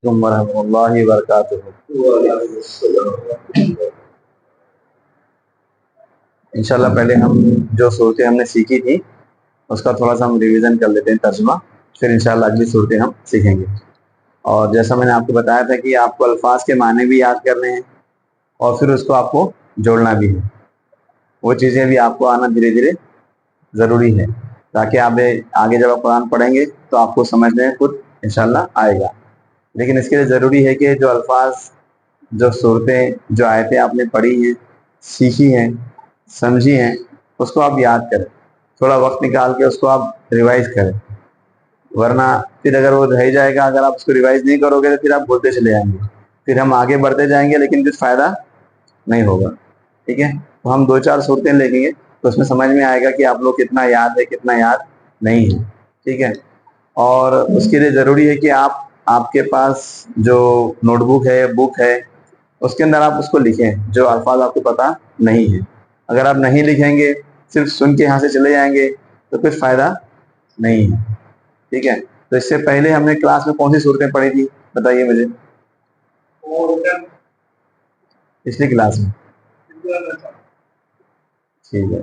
ورحمۃ اللہ وبرکاتہ۔ انشاءاللہ پہلے ہم جو صورتیں ہم نے سیکھی تھی اس کا تھوڑا سا ہم ریویژن کر لیتے ہیں، ترجمہ، پھر انشاءاللہ اگلی صورتیں ہم سیکھیں گے۔ اور جیسا میں نے آپ کو بتایا تھا کہ آپ کو الفاظ کے معنی بھی یاد کرنے ہیں اور پھر اس کو آپ کو جوڑنا بھی ہے، وہ چیزیں بھی آپ کو آنا دھیرے دھیرے ضروری ہے، تاکہ آپ آگے جب آپ قرآن پڑھیں گے تو آپ کو سمجھنے میں خود انشاءاللہ آئے گا۔ لیکن اس کے لیے ضروری ہے کہ جو الفاظ، جو صورتیں، جو آیتیں آپ نے پڑھی ہیں، سیکھی ہیں، سمجھی ہیں، اس کو آپ یاد کریں، تھوڑا وقت نکال کے اس کو آپ ریوائز کریں، ورنہ پھر اگر وہ رہ جائے گا، اگر آپ اس کو ریوائز نہیں کرو گے تو پھر آپ بولتے چلے جائیں گے، پھر ہم آگے بڑھتے جائیں گے لیکن کچھ فائدہ نہیں ہوگا۔ ٹھیک ہے، تو ہم 2-4 صورتیں لیں گے تو اس میں سمجھ میں آئے گا کہ آپ لوگ کتنا یاد ہے، کتنا یاد نہیں ہے۔ ٹھیک ہے، اور اس کے لیے ضروری ہے کہ آپ کے پاس جو نوٹ بک ہے، بک ہے، اس کے اندر آپ اس کو لکھیں جو الفاظ آپ کو پتہ نہیں ہے۔ اگر آپ نہیں لکھیں گے، صرف سن کے یہاں سے چلے جائیں گے تو کچھ فائدہ نہیں ہے۔ ٹھیک ہے، تو اس سے پہلے ہم نے کلاس میں کون سی صورتیں پڑھی تھی بتائیے مجھے، پچھلی کلاس میں؟ ٹھیک ہے،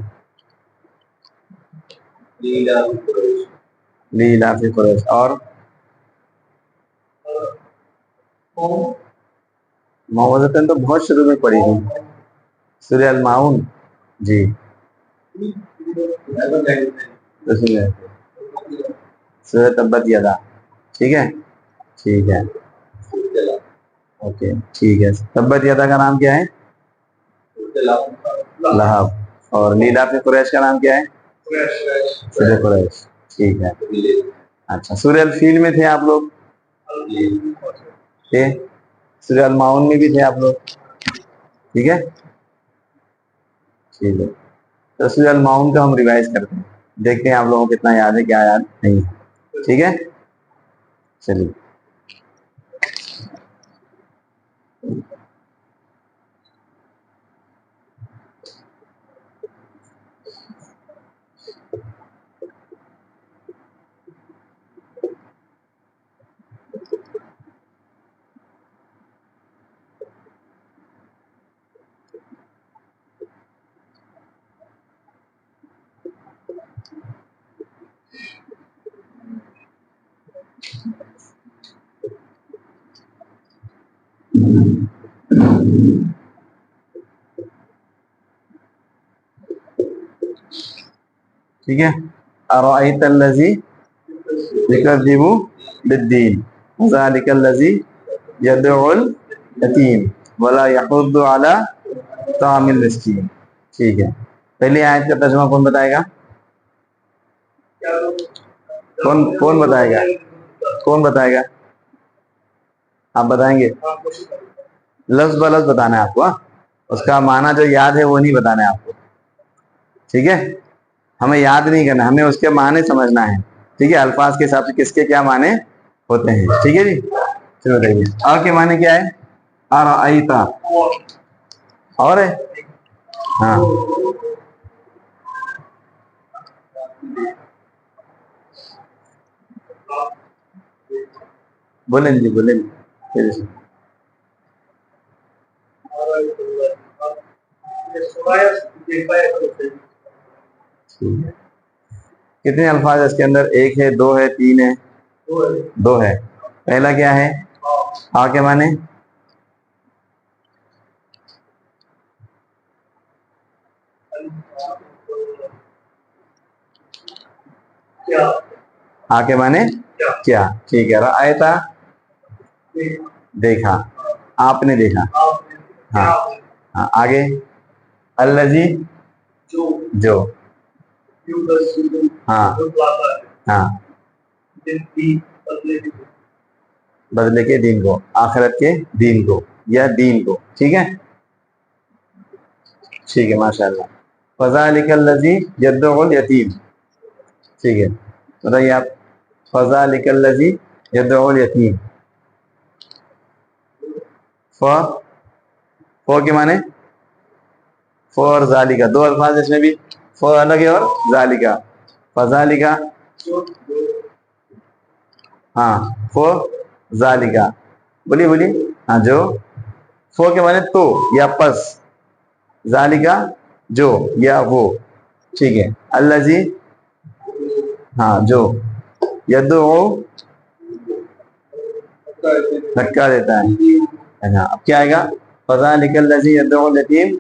لیلاف قریش، اور معوذتین تو بہت شروع میں پڑھی تھی، سورہ الماؤن، جی، سورہ تبت یدا، ٹھیک ہے، ٹھیک ہے، اوکے، ٹھیک ہے۔ تبت یدا کا نام کیا ہے؟ لہب۔ اور لیلاف قریش کا نام کیا ہے؟ سورہ قریش، ٹھیک ہے۔ اچھا، سورہ الفیل میں تھے آپ لوگ؟ تھے۔ سورہ الماؤن میں بھی تھے آپ لوگ؟ ٹھیک ہے، ٹھیک ہے، تو سورہ الماؤن کا ہم ریوائز کرتے ہیں، دیکھتے ہیں آپ لوگوں کو کتنا یاد ہے، کیا یاد نہیں ہے۔ ٹھیک ہے، چلیے۔ ٹھیک ہے، ارأیت الذی یکذب بالدین فذلک الذی یدعو الیتیم ولا یحض علی طعام المسکین۔ ٹھیک ہے، پہلی آیت کا ترجمہ کون بتائے گا؟ کون بتائے گا؟ کون بتائے گا؟ آپ بتائیں گے؟ لفظ بلفظ بتانا ہے آپ کو، اس کا معنی جو یاد ہے وہ نہیں بتانا ہے آپ کو۔ ٹھیک ہے، ہمیں یاد نہیں کرنا، ہمیں اس کے معنی سمجھنا ہے۔ ٹھیک ہے، الفاظ کے حساب سے کس کے کیا معنی ہوتے ہیں۔ ٹھیک ہے جی، چلو دیکھیے اور کے معنی کیا ہے؟ ارأیتا، اور ہے، ہاں، بولیں جی، بولیں جی۔ کتنے الفاظ اس کے اندر؟ ایک ہے، دو ہے، تین ہے؟ دو ہے۔ پہلا کیا ہے؟ آ کے معنی آ کے معنی کیا، ٹھیک ہے۔ رأیتا دیکھا، آپ نے دیکھا، ہاں ہاں، آگے الذی جو، ہاں ہاں، بدلے کے دین کو، آخرت کے دین کو یا دین کو۔ ٹھیک ہے، ٹھیک ہے، ماشاء اللہ۔ فذلک الذی یدعو الیتیم، ٹھیک ہے، بتائیے آپ، فذلک الذی یدعو الیتیم، فو کے معنی فو اور ذالکا، دو الفاظ اس میں بھی، فو الگ ہے اور ذالکا، فذالکا، ہاں، فو ذالکا، بولیے بولیے. ہاں جو. فو کے معنی تو یا پس. ذالکا جو یا وہ. ٹھیک ہے. الذی ہاں جو. یدعو دھکا دیتا ہے. ہاں اب کیا آئے گا؟ فذالک الذی یدعو الیتیم.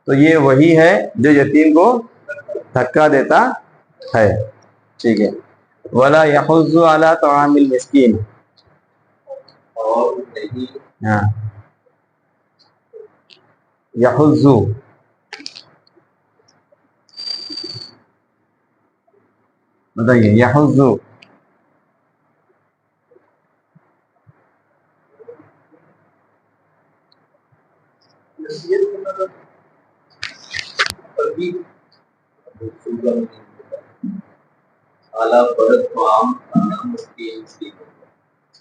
تو یہ وہی ہے جو یتیم کو دھکا دیتا ہے. ٹھیک ہے. ولا یحض علی طعام المسکین. ہاں یحض بتائیے. یحض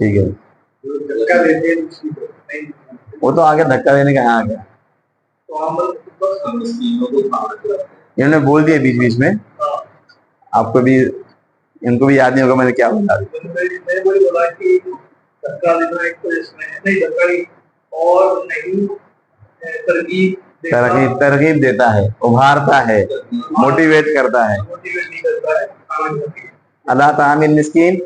ٹھیک ہے. وہ تو آگے دھکا دینے کا یہاں آ گیا. انہوں نے بول دیا بیچ بیچ میں. آپ کو بھی ان کو بھی یاد نہیں ہوگا میں نے کیا بولا. ترغیب دیتا ہے, ابھارتا ہے, موٹیویٹ کرتا ہے. اللہ طعام المسکین,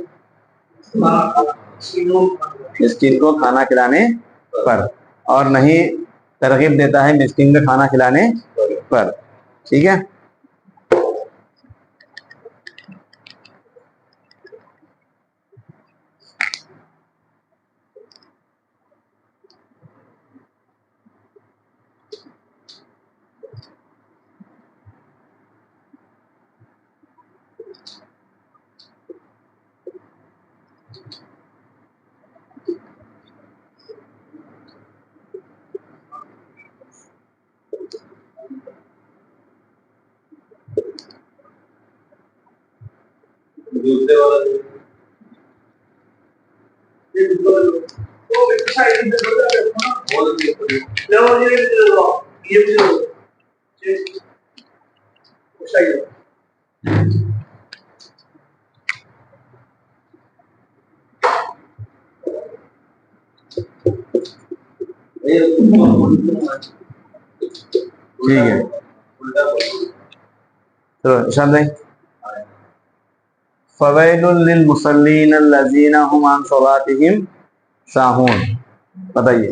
مسکین کو کھانا کھلانے پر, اور نہیں ترغیب دیتا ہے مسکین کو کھانا کھلانے پر. ٹھیک ہے. ٹھیک ہے. چلو شاید نہیں. فویل للمصلین الذین هم عن صلاتهم ساہون. بتائیے.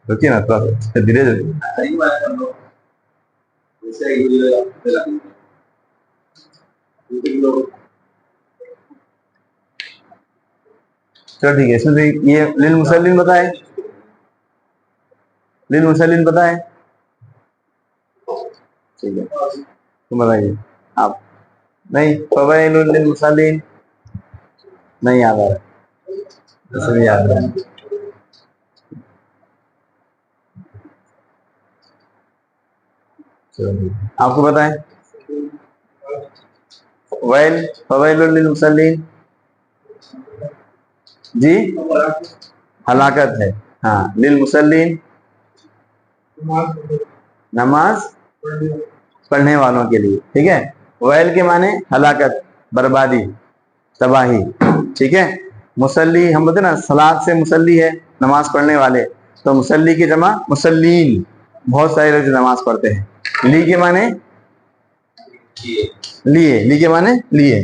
رکیے نا تھوڑا سا دھیرے دھیرے. چلو ٹھیک ہے. اس میں سے یہ للمصلین بتائے, للمصلین بتائے. ٹھیک ہے تم بتائیے آپ. نہیں فویل للمصلین نہیں یاد آ رہا. اسے بھی یاد رہا. آپ کو بتائیں. ویل فویل للمصلین جی ہلاکت ہے. ہاں للمصلین نماز پڑھنے والوں کے لیے. ٹھیک ہے. ویل کے معنی ہلاکت, بربادی, تباہی. ٹھیک ہے. مصلی ہم بولتے نا صلاۃ سے مصلی ہے نماز پڑھنے والے, تو مصلی کی جمع مصلین. بہت سارے لوگ نماز پڑھتے ہیں. لی کے معنی لیے, لی کے معنی لیے.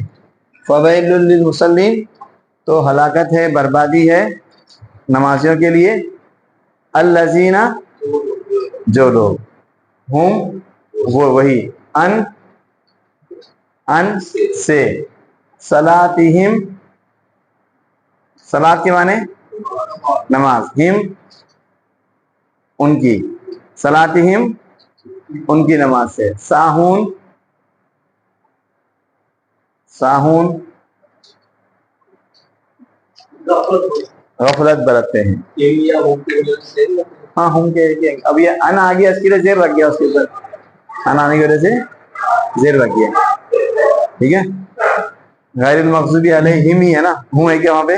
فویل للمصلین تو ہلاکت ہے, بربادی ہے نمازیوں کے لیے. الذین جو لوگ, ہم وہ وہی, ان سے, صلاتہم صلات کے معنی نماز, ہم ان کی, صلاتہم ان کی نماز سے, ساہون ساہون غفلت برتتے ہیں. ہاں ہم کے اب یہ ان آ گیا, اس کے لیے زیر رکھ گیا, اس کے اوپر ان آنے کی وجہ سے زیر رکھ گیا. ٹھیک ہے. غیر المغضوب علیہم ہی ہے نا, ہوں ہے کیا وہاں پہ؟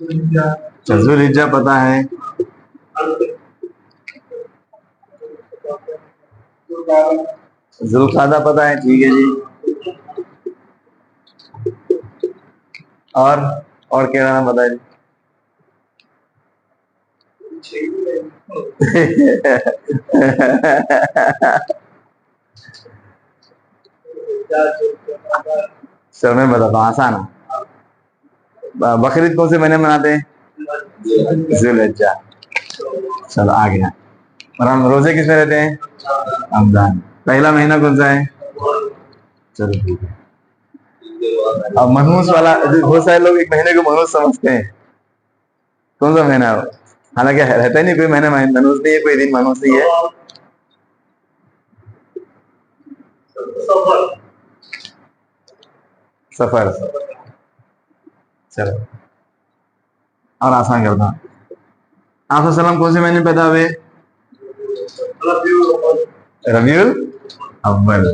ذوالحجہ پتا ہے, ذوالقعدہ پتا ہے, ٹھیک ہے جی. اور کیا نام بتائے جی. سر میں بتاتا ہوں, آسان ہے. بقرعید کون سے مہینے مناتے ہیں؟ ذوالحجہ. چلو آ گیا. اور ہم روزے کس میں رہتے ہیں؟ رمضان. پہلا مہینہ کون سا ہے؟ چلو ٹھیک ہے. اب منحوس والا, بہت سارے لوگ ایک مہینے کو منحوس سمجھتے ہیں. کون سا مہینہ ہے؟ حالانکہ رہتا ہی نہیں کوئی مہینہ منحوس نہیں ہے, کوئی دن منحوس نہیں ہے. سفر. چلو اور آسان کرتا ہوں. آپ وسلم کون سے مہینے پیدا ہوئے؟ ربیع الاول,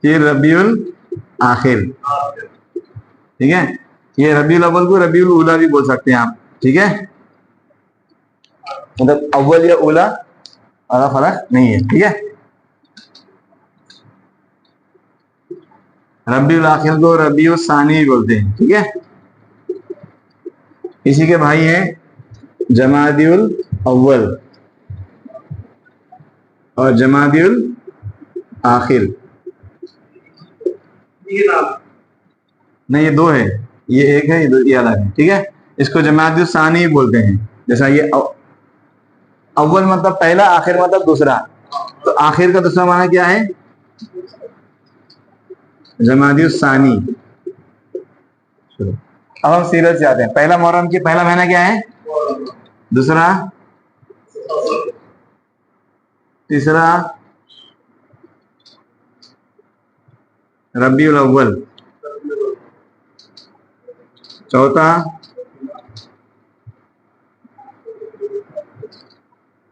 پھر ربیع الاخر. ٹھیک ہے, یہ ربیع الاول کو ربیع الاولیٰ بھی بول سکتے ہیں آپ. ٹھیک ہے, مطلب اول یا اولا والا فرق نہیں ہے. ٹھیک ہے, ربیع الاخر کو ربیع الثانی بولتے ہیں. ٹھیک ہے, اسی کے بھائی ہیں جمادی الاول اور جمادی الاخر. نہیں, یہ دو ہے, یہ ایک ہے, یہ الگ ہے. ٹھیک ہے, اس کو جمادی الثانی بولتے ہیں. جیسا یہ اول مطلب پہلا, آخر مطلب دوسرا, تو آخر کا دوسرا معنی کیا ہے؟ جمادی الثانی. اب ہم سیرت سے آتے ہیں. پہلا محرم کی پہلا مہینہ کیا ہے؟ دوسرا, تیسرا ربیع الاول, چوتھا,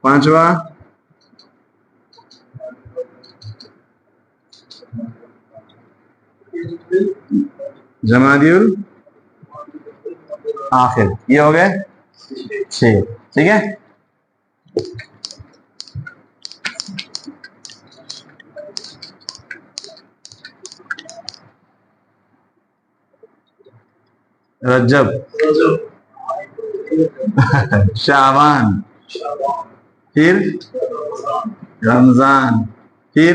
پانچواں جمادی الاخر. یہ ہو گئے 6. ٹھیک ہے, رجب, شعبان, پھر رمضان, پھر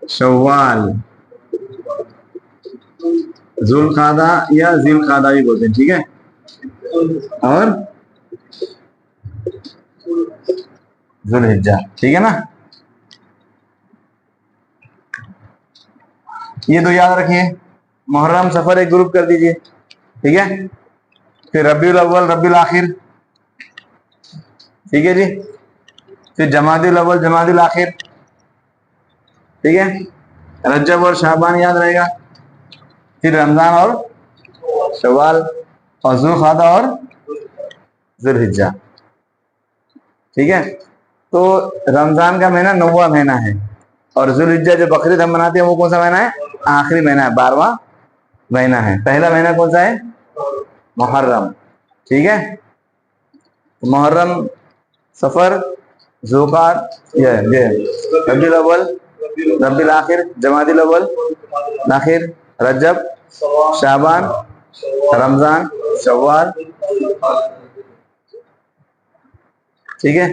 شوال, ذوالقعدہ یا ذوالقعدہ بھی بولتے ہیں. ٹھیک ہے, اور ذوالحجہ. ٹھیک ہے نا, یہ دو یاد رکھیے. محرم سفر ایک گروپ کر دیجئے. ٹھیک ہے, پھر ربیع الاول ربیع الاخر. ٹھیک ہے جی, پھر جمادی الاول جمادی الاخر. ٹھیک ہے, رجب اور شعبان یاد رہے گا. پھر رمضان اور شوال, اور ذوالقعدہ اور ذوالحجہ. ٹھیک ہے, تو رمضان کا مہینہ 9واں مہینہ ہے, اور ذوالحجہ جو بقرعید ہم مناتے ہیں وہ کون سا مہینہ ہے؟ آخری مہینہ ہے, 12واں مہینہ ہے. پہلا مہینہ کون سا ہے؟ محرم. ٹھیک ہے, محرم, صفر, ذوالقعدہ, ربیع الاول ربیع الاخر, جمادی الاول الاخر, رجب, شعبان, رمضان, شوال. ٹھیک ہے,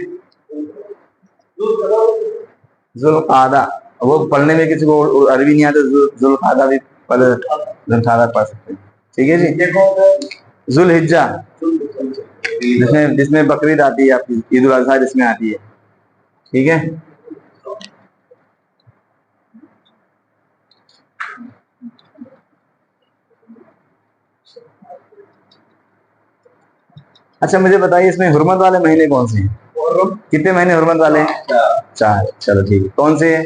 ذوالقعدہ, وہ پڑھنے میں کسی کو عربی نہیں آتا, ذوالقعدہ بھی ذوالقعدہ پڑھ سکتے ہیں. ٹھیک ہے جی. ذوالحجہ, جس میں بقرعید آتی ہے, آپ کی عید الاضحیٰ جس میں آتی ہے. ٹھیک ہے, اچھا مجھے بتائیے اس میں حرمت والے مہینے کون سے ہیں؟ کتنے مہینے حرمت والے ہیں؟ 4. چلو ٹھیک ہے, کون سے ہیں؟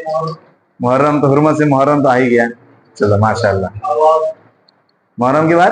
محرم, تو حرمت سے محرم تو آ ہی گیا. چلو ماشاء اللہ. محرم کے بعد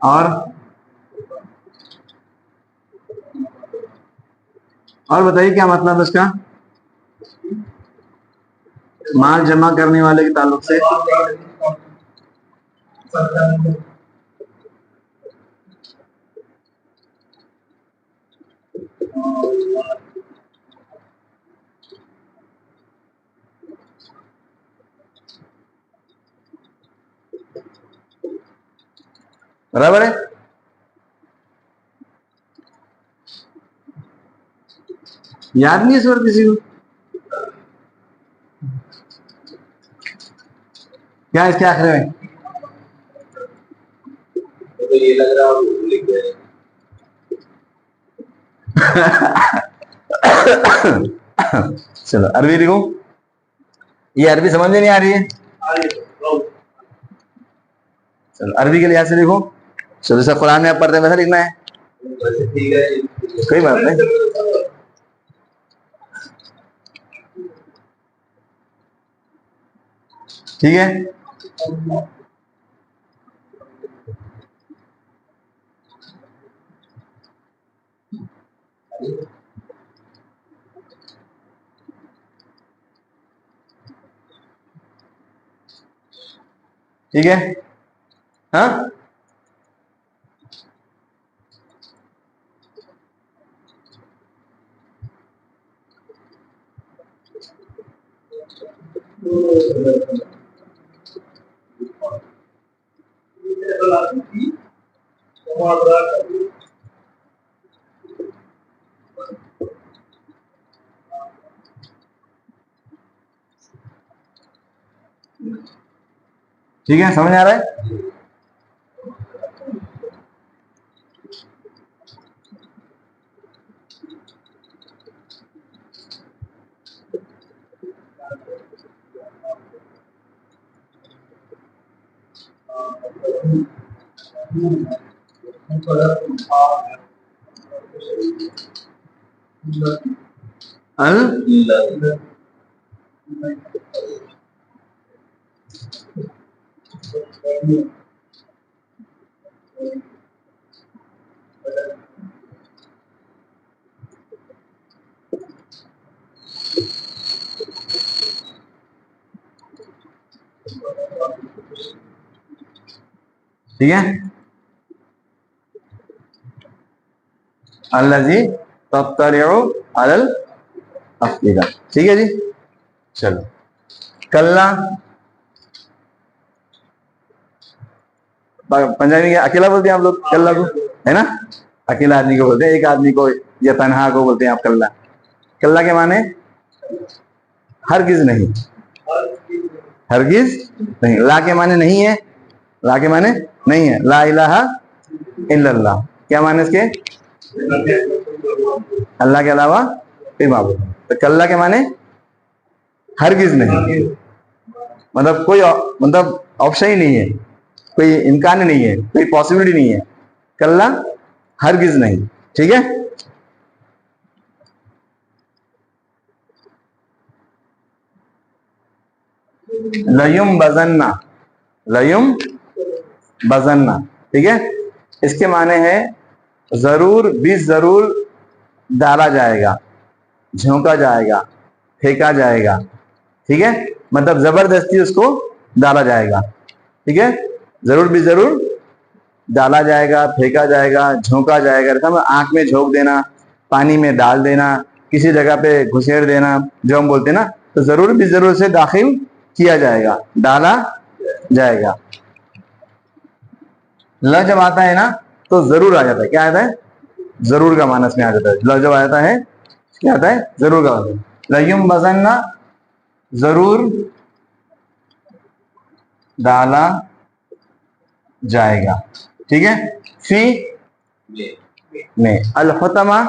اور بتائیے کیا مطلب ہے اس کا؟ مال جمع کرنے والے کے تعلق سے برابر ہے. یاد نہیں ہے سورت کسی کو؟ کیا اس کے آخر میں؟ یہ لگ رہا چلو عربی لکھو. یہ عربی سمجھ میں نہیں آ رہی ہے؟ چلو عربی کے لحاظ سے لکھو. چلو جیسا قرآن میں آپ پڑھتے ہیں ویسا لکھنا ہے. کوئی بات نہیں. ٹھیک ہے. ٹھیک ہے. ہاں ٹھیک ہے. سمجھ آ رہا ہے؟ ٹھیک ہے. الذی تطلع علی الافئدہ. ٹھیک ہے جی. چلو کلّا پنجابی میں اکیلا بولتے ہیں آپ لوگ کلّا کو، ہے نا؟ اکیلا آدمی کو بولتے ہیں. ایک آدمی کو یا تنہا کو بولتے ہیں آپ کلّا. کلّا کے معنی ہرگز نہیں. ہرگز نہیں. لا کے معنی نہیں ہے. لا کے معنی نہیں ہے. لا الہ الا اللہ. کیا معنی اس کے؟ اللہ کے علاوہ کوئی معبود نہیں. تو کلّا کے معنی ہرگز نہیں. مطلب کوئی مطلب آپشن ہی نہیں ہے، کوئی امکان نہیں ہے، کوئی پاسبلٹی نہیں ہے. کلّا ہرگز نہیں. ٹھیک ہے. لیم بزنہ. لیم بزنہ. ٹھیک ہے. اس کے معنی ہے ضرور بھی ضرور ڈالا جائے گا، جھونکا جائے گا، پھینکا جائے گا. ٹھیک ہے. مطلب زبردستی اس کو ڈالا جائے گا. ٹھیک ہے. ضرور بھی ضرور ڈالا جائے گا، پھینکا جائے گا، جھونکا جائے گا. آنکھ میں جھونک دینا، پانی میں ڈال دینا، کسی جگہ پہ گھسیڑ دینا جو ہم بولتے ہیں نا. تو ضرور بھی ضرور سے داخل کیا جائے گا، ڈالا جائے گا. ل جب آتا ہے نا تو ضرور آ جاتا ہے. کیا آتا ہے؟ ضرور کا معنی اس میں آ جاتا ہے. ل جب آتا ہے کیا آتا ہے؟ ضرور کا معنی. لیم بزنہ ضرور ڈالا جائے گا. ٹھیک ہے. فی میں. الحطمہ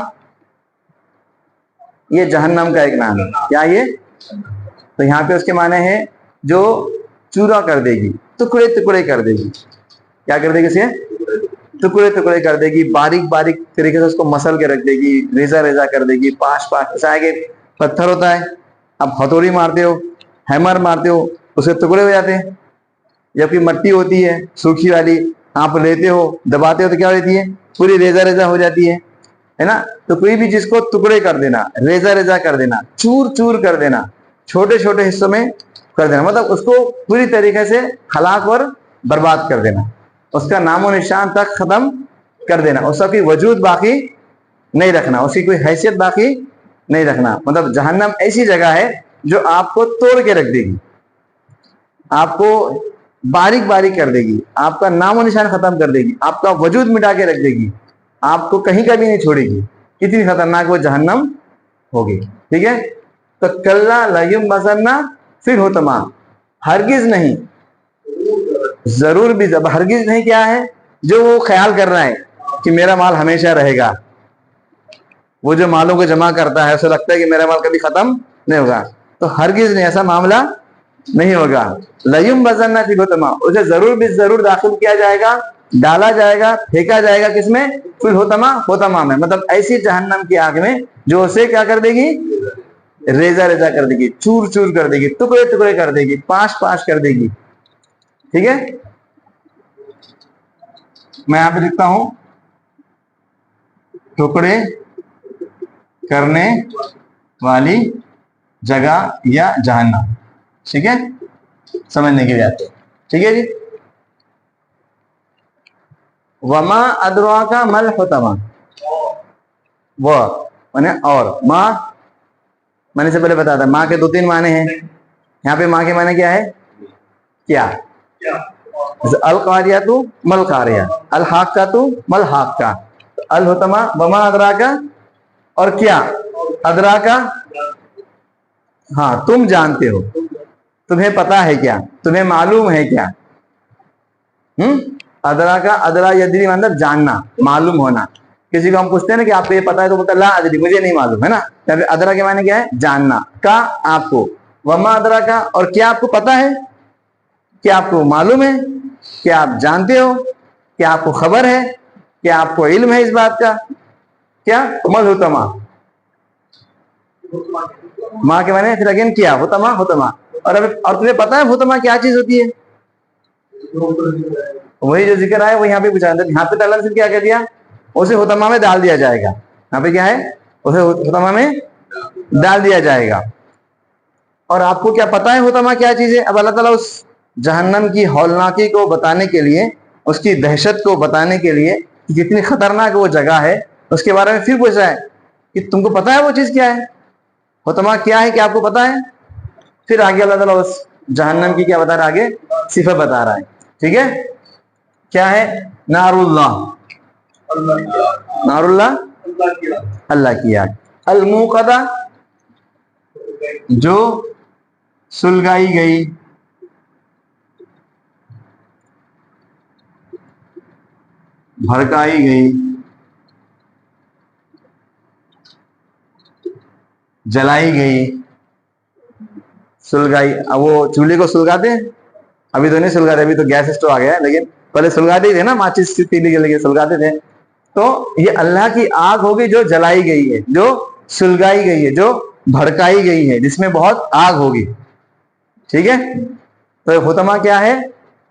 یہ جہنم کا ایک نام ہے. کیا یہ؟ تو یہاں پہ اس کے معنی ہے جو چورا کر دے گی، ٹکڑے ٹکڑے کر دے گی. کیا کر دے گی؟ اسے ٹکڑے ٹکڑے کر دے گی، باریک باریک طریقے سے اس کو مسل کے رکھ دے گی، ریزا ریزا کر دے گی، پاش پاش. ایسا ہے کہ پتھر ہوتا ہے، اب ہتھوڑی مارتے ہو، ہیمر مارتے ہو، اس کے ٹکڑے ہو جاتے ہیں. جبکہ مٹی ہوتی ہے سوکھی والی، آپ لیتے ہو دباتے ہو تو کیا ہو جاتی ہے؟ پوری ریزہ ریزہ ہو جاتی ہے نا. تو کوئی بھی چیز کو ٹکڑے کر دینا, ریزہ ریزہ کر دینا, چور چور کر دینا, چھوٹے چھوٹے حصوں میں کر دینا, مطلب اس کو پوری طریقے سے ہلاک اور برباد کر دینا, اس کا نام و نشان تک ختم کر دینا, اس کا کوئی وجود باقی نہیں رکھنا, اس کی کوئی حیثیت باقی نہیں رکھنا. مطلب جہنم ایسی جگہ ہے جو آپ کو توڑ کے رکھ دے گی, آپ کو باریک باریک کر دے گی, آپ کا نام و نشان ختم کر دے گی, آپ کا وجود مٹا کے رکھ دے گی, آپ کو کہیں کا بھی نہیں چھوڑے گی. کتنی خطرناک وہ جہنم ہوگی. ٹھیک ہے, تو کلا لیمبذن فی الحطمہ, ہرگز نہیں, ضرور بھی ہرگز نہیں کیا ہے, جو وہ خیال کر رہا ہے کہ میرا مال ہمیشہ رہے گا. وہ جو مالوں کو جمع کرتا ہے اسے لگتا ہے کہ میرا مال کبھی ختم نہیں ہوگا, تو ہرگز نہیں, ایسا معاملہ نہیں ہوگا. لیمبذن فی الحطمہ, اسے ضرور بھی ضرور داخل کیا جائے گا, ڈالا جائے گا, پھینکا جائے گا, کس میں؟ فی الحطمہ, حطمہ میں, مطلب ایسی جہنم کی آگ میں جو اسے کیا کر دے گی؟ ریزہ ریزہ کر دے گی, چور چور کر دے گی, ٹکڑے ٹکڑے کر دے گی, پاش پاش کر دے گی. ٹھیک ہے, میں یہاں پہ لکھتا ہوں ٹکڑے کرنے والی جگہ یا جہنم. ٹھیک ہے, سمجھنے کے لیے آتے. ٹھیک ہے جی. وما ادراک ما الحطمہ, وہ اور ماں میں نے سے پہلے بتایا تھا ماں کے 2-3 معنی ہیں. یہاں پہ ماں کے معنی کیا ہے؟ کیا. القاریہ مل قاریہ, الحاقہ مل حاقہ, الحطمہ وما ادراک, اور کیا ادراک, ہاں تم جانتے ہو, تمہیں پتا ہے کیا, تمہیں معلوم ہے کیا. ادراک, ادرا یدری مطلب جاننا, معلوم ہونا. کسی کو ہم پوچھتے ہیں نا کہ آپ کو یہ پتا ہے, تو بولتا لا ادری, مجھے نہیں معلوم, ہے نا. ادرا کے معنی کیا ہے؟ جاننا, کا آپ کو, وما ادرا کا, اور کیا آپ کو پتا ہے, کیا آپ کو معلوم ہے, کیا آپ جانتے ہو, کیا آپ کو خبر ہے, کیا آپ کو علم ہے اس بات کا. کیا مل حطمہ, ماں کے معنی پھر اگین کیا, حطمہ حطمہ. اور تمہیں پتا ہے حطمہ کیا چیز ہوتی ہے؟ وہی جو ذکر آیا وہ یہاں پہ پوچھا. یہاں پہ اللہ نے کیا کہہ دیا, اسے حطمہ میں ڈال دیا جائے گا. یہاں پہ کیا ہے, اسے حطمہ میں ڈال دیا جائے گا. اور آپ کو کیا پتا ہے حطمہ کیا چیز ہے؟ اب اللہ تعالیٰ اس جہنم کی ہولناکی کو بتانے کے لیے, اس کی دہشت کو بتانے کے لیے, کتنی خطرناک وہ جگہ ہے, اس کے بارے میں پھر پوچھ رہا ہے کہ تم کو پتا ہے وہ چیز کیا ہے, حطمہ کیا ہے, کیا آپ کو پتا ہے. پھر آگے اللہ تعالیٰ اس جہنم کی کیا بتا رہا ہے, آگے صفت بتا رہا ہے. ٹھیک ہے, کیا ہے؟ نار اللہ, نار اللہ, اللہ کی آگ. الموقدہ, جو سلگائی گئی, بھڑکائی گئی, جلائی گئی. سلگائی, اب وہ چولہے کو سلگاتے ہیں, ابھی تو نہیں سلگاتے, ابھی تو گیس اسٹوو آ گیا ہے, لیکن پہلے سلگاتے ہی تھے نا, ماچس کی تیلی کے لیے سلگاتے تھے. تو یہ اللہ کی آگ ہوگی جو جلائی گئی ہے, جو سلگائی گئی ہے, جو بھڑکائی گئی ہے, جس میں بہت آگ ہوگی. ٹھیک ہے, تو حطمہ کیا ہے؟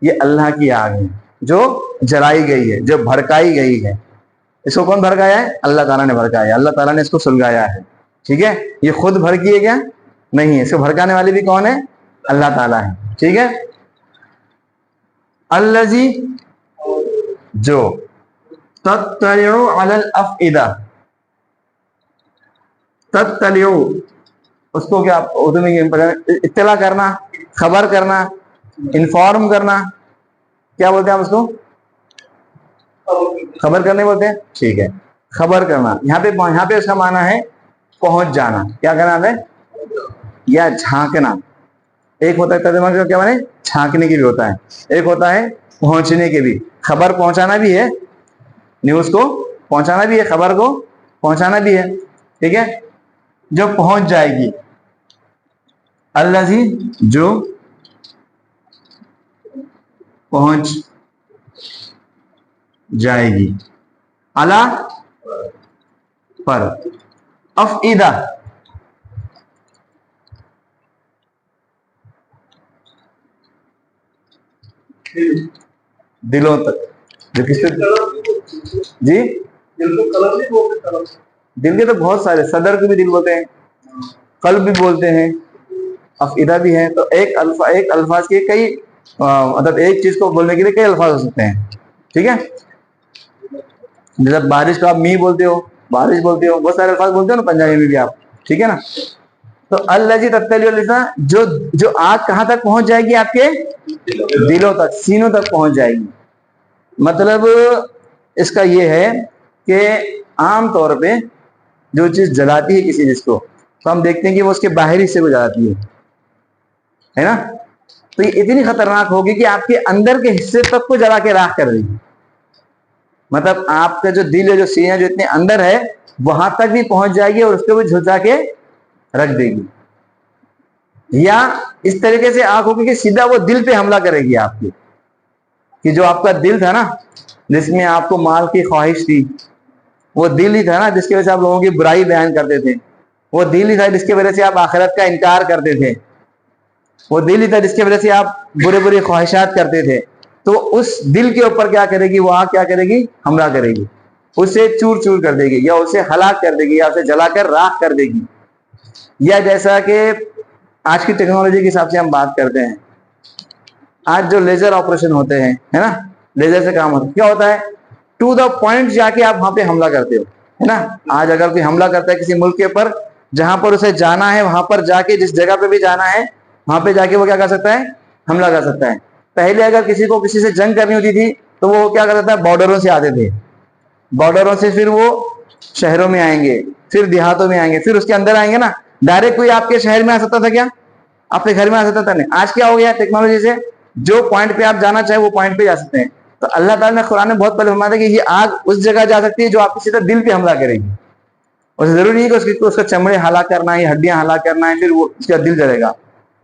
یہ اللہ کی آگ ہے جو جلائی گئی ہے, جو بھڑکائی گئی ہے. اس کو کون بھڑکایا ہے؟ اللہ تعالیٰ نے بھڑکایا, اللہ تعالیٰ نے اس کو سلگایا ہے. ٹھیک ہے, یہ خود بھڑکی ہے کیا؟ نہیں ہے, اس کو بھڑکانے والے بھی کون ہے؟ اللہ تعالیٰ ہے. ٹھیک ہے, الذی, جو, تطلع علی الافئدہ, تطلع, اس کو کیا اردو میں اطلاع کرنا, خبر کرنا, انفارم کرنا, کیا بولتے ہیں آپ اس کو؟ خبر کرنے بولتے ہیں. ٹھیک ہے, خبر کرنا. یہاں پہ اس کا معنی ہے پہنچ جانا. کیا کرنا ہے؟ یا جھانکنا. ایک ہوتا ہے ترجمہ کا کیا معنی, چھانکنے کی بھی ہوتا ہے, ایک ہوتا ہے پہنچنے کے بھی. خبر پہنچانا بھی ہے, نیوز کو پہنچانا بھی ہے, خبر کو پہنچانا بھی ہے. ٹھیک ہے, جو پہنچ جائے گی. الذی, جو پہنچ جائے گی, علی, پر, افئدہ, دلوں تک. جو کس پہ جی دل کے تو بہت سارے، صدر کو بھی دل بولتے ہیں، قلب بھی بولتے ہیں، افئدہ بھی ہیں. تو ایک الفاظ کے کئی مطلب ایک چیز کو بولنے کے لیے کئی الفاظ ہو سکتے ہیں. ٹھیک ہے، جیسے بارش کو آپ می بولتے ہو، بارش بولتے ہو، بہت سارے الفاظ بولتے ہو نا پنجابی میں بھی آپ. ٹھیک ہے نا. تو الذی تطلع الابصار، جو آگ کہاں تک پہنچ جائے گی؟ آپ کے دلوں تک، سینوں تک پہنچ جائے گی. مطلب اس کا یہ ہے کہ عام طور پہ جو چیز جلاتی ہے کسی چیز کو، تو ہم دیکھتے ہیں کہ وہ اس کے باہری حصے کو جلاتی ہے نا. تو یہ اتنی خطرناک ہوگی کہ آپ کے اندر کے حصے تک کو جلا کے راکھ کر دے گی. مطلب آپ کا جو دل ہے، جو سینہ جو اتنے اندر ہے، وہاں تک بھی پہنچ جائے گی اور اس کو بھی جھلسا کے رکھ دے گی. یا اس طریقے سے آگ ہوگی کہ سیدھا وہ دل پہ حملہ کرے گی آپ کے، کہ جو آپ کا دل تھا نا، جس میں آپ کو مال کی خواہش تھی، وہ دل ہی تھا نا جس کی وجہ سے آپ لوگوں کی برائی بیان کرتے تھے، وہ دل ہی تھا جس کی وجہ سے آپ آخرت کا انکار کرتے تھے، وہ دل ہی تھا جس کی وجہ سے آپ برے برے خواہشات کرتے تھے. تو اس دل کے اوپر کیا کرے گی؟ وہ آگ کیا کرے گی؟ حملہ کرے گی، اسے چور چور کر دے گی، یا اسے ہلاک کر دے گی، یا اسے جلا کر راکھ کر دے گی. یا جیسا کہ آج کی ٹیکنالوجی کے حساب سے ہم بات کرتے ہیں، آج جو لیزر آپریشن ہوتے ہیں، ہے نا، لیزر سے کام ہوتا ہے. کیا ہوتا ہے؟ ٹو دا پوائنٹ جا کے آپ وہاں پہ حملہ کرتے ہو، ہے نا. آج اگر کوئی حملہ کرتا ہے کسی ملک کے اوپر، جہاں پر اسے جانا ہے وہاں پر جا کے، جس جگہ پہ بھی جانا ہے وہاں پہ جا کے وہ کیا کر سکتا ہے؟ حملہ کر سکتا ہے. پہلے اگر کسی کو کسی سے جنگ کرنی ہوتی تھی تو وہ کیا کرتا تھا؟ بارڈروں سے آتے تھے، بارڈروں سے پھر وہ شہروں میں آئیں گے، پھر دیہاتوں میں آئیں گے، پھر اس کے اندر آئیں گے نا. ڈائریکٹ کوئی آپ کے شہر میں آ سکتا تھا کیا؟ آپ کے گھر میں آ سکتا تھا؟ نہیں. آج کیا ہو گیا ٹیکنالوجی سے؟ جو پوائنٹ پہ آپ جانا چاہیں وہ پوائنٹ پہ جا سکتے ہیں. تو اللہ تعالیٰ نے قرآن میں بہت پہلے فرمایا تھا کہ یہ آگ اس جگہ جا سکتی ہے جو آپ کی سیدھا دل پہ حملہ کرے گی. اسے ضروری نہیں کہ اس کا چمڑے ہلاک کرنا ہے، ہڈیاں ہلاک کرنا ہے پھر وہ اس کا دل جلے گا.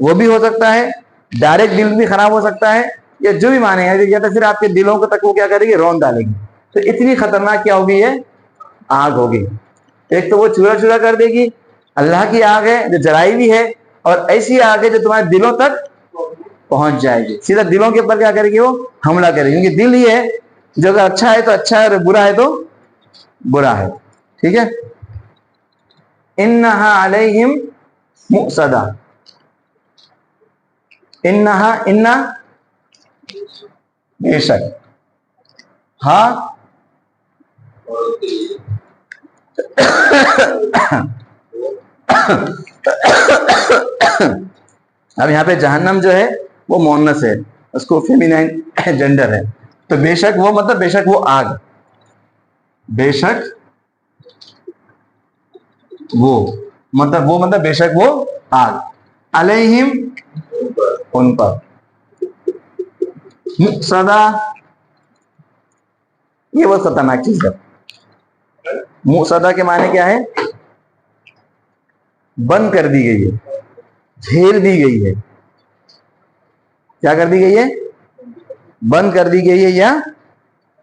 وہ بھی ہو سکتا ہے، ڈائریکٹ دل بھی خراب ہو سکتا ہے، یا جو بھی مانے ہیں، یا تو پھر آپ کے دلوں کو تک وہ کیا کرے گی؟ رون ڈالے گی. تو اتنی خطرناک کیا ہوگی؟ یہ آگ ہوگی. ایک تو وہ چورا چورا کر دے گی، اللہ کی آگ ہے جو جلائی بھی ہے، اور ایسی آگ ہے جو تمہارے دلوں تک پہنچ جائے گی، سیدھا دلوں کے اوپر کیا کرے گی؟ وہ حملہ کرے گی. کیونکہ دل ہی ہے جو اگر اچھا ہے تو اچھا ہے، اور برا ہے تو برا ہے. ٹھیک ہے. انہا علیہم مؤصدہ، انہا بے شک، ہاں اب یہاں پہ جہنم جو ہے وہ مؤنث ہے، اس کو فیمینائن جینڈر ہے. تو بے شک وہ مطلب بے شک وہ آگ، بے شک وہ مطلب بے شک وہ آگ، علیہم ان پر، مؤصدہ یہ بہت خطرناک چیز ہے. مؤصدہ کے معنی کیا ہے؟ بند کر دی گئی ہے، گھیر دی گئی ہے. کیا کر دی گئی ہے؟ بند کر دی گئی ہے یا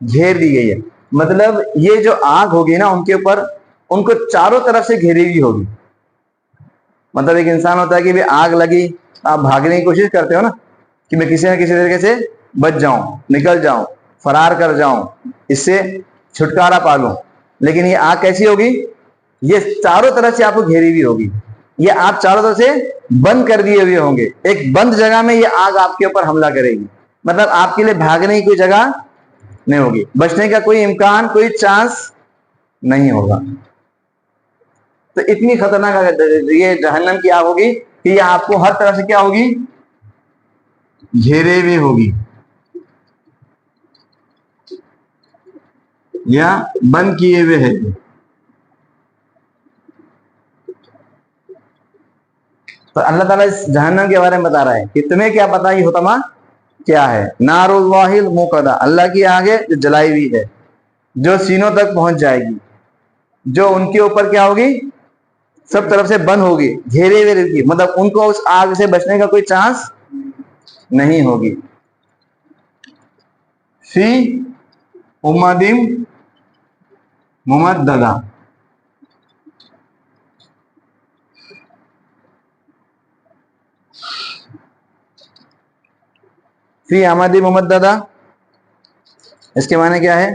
گھیر دی گئی ہے. مطلب یہ جو آگ ہوگی نا ان کے اوپر، ان کو چاروں طرف سے گھیری ہوئی ہوگی. مطلب ایک انسان ہوتا ہے کہ بھی آگ لگی، آپ بھاگنے کی کوشش کرتے ہو نا کہ میں کسی نہ کسی طریقے سے بچ جاؤں، نکل جاؤں، فرار کر جاؤں، اس سے چھٹکارا پا لوں. لیکن یہ آگ کیسی ہوگی؟ یہ چاروں طرف سے آپ کو گھیری ہوئی ہوگی، یہ آپ چاروں طرف سے بند کر دیے ہوئے ہوں گے. ایک بند جگہ میں یہ آگ آپ کے اوپر حملہ کرے گی. مطلب آپ کے لیے بھاگنے کی کوئی جگہ نہیں ہوگی، بچنے کا کوئی امکان، کوئی چانس نہیں ہوگا. تو اتنی خطرناک یہ جہنم کی آگ ہوگی کہ یہ آپ کو ہر طرح سے کیا ہوگی؟ گھیرے ہوئے ہوگی یا بند کیے ہوئے ہے. تو اللہ تعالیٰ اس جہنم کے بارے میں بتا رہا ہے کہ تمہیں کیا پتا یہ حطمہ کیا ہے؟ نار اللہ الموقدہ، اللہ کی آگ ہے جو جلائی ہوئی ہے، جو سینوں تک پہنچ جائے گی، جو ان کے اوپر کیا ہوگی؟ سب طرف سے بند ہوگی، گھیرے ہوئے رہے گی. مطلب ان کو اس آگ سے بچنے کا کوئی چانس نہیں ہوگی. فی امدن ممددہ، فی امد ممددہ اس کے معنی کیا ہے؟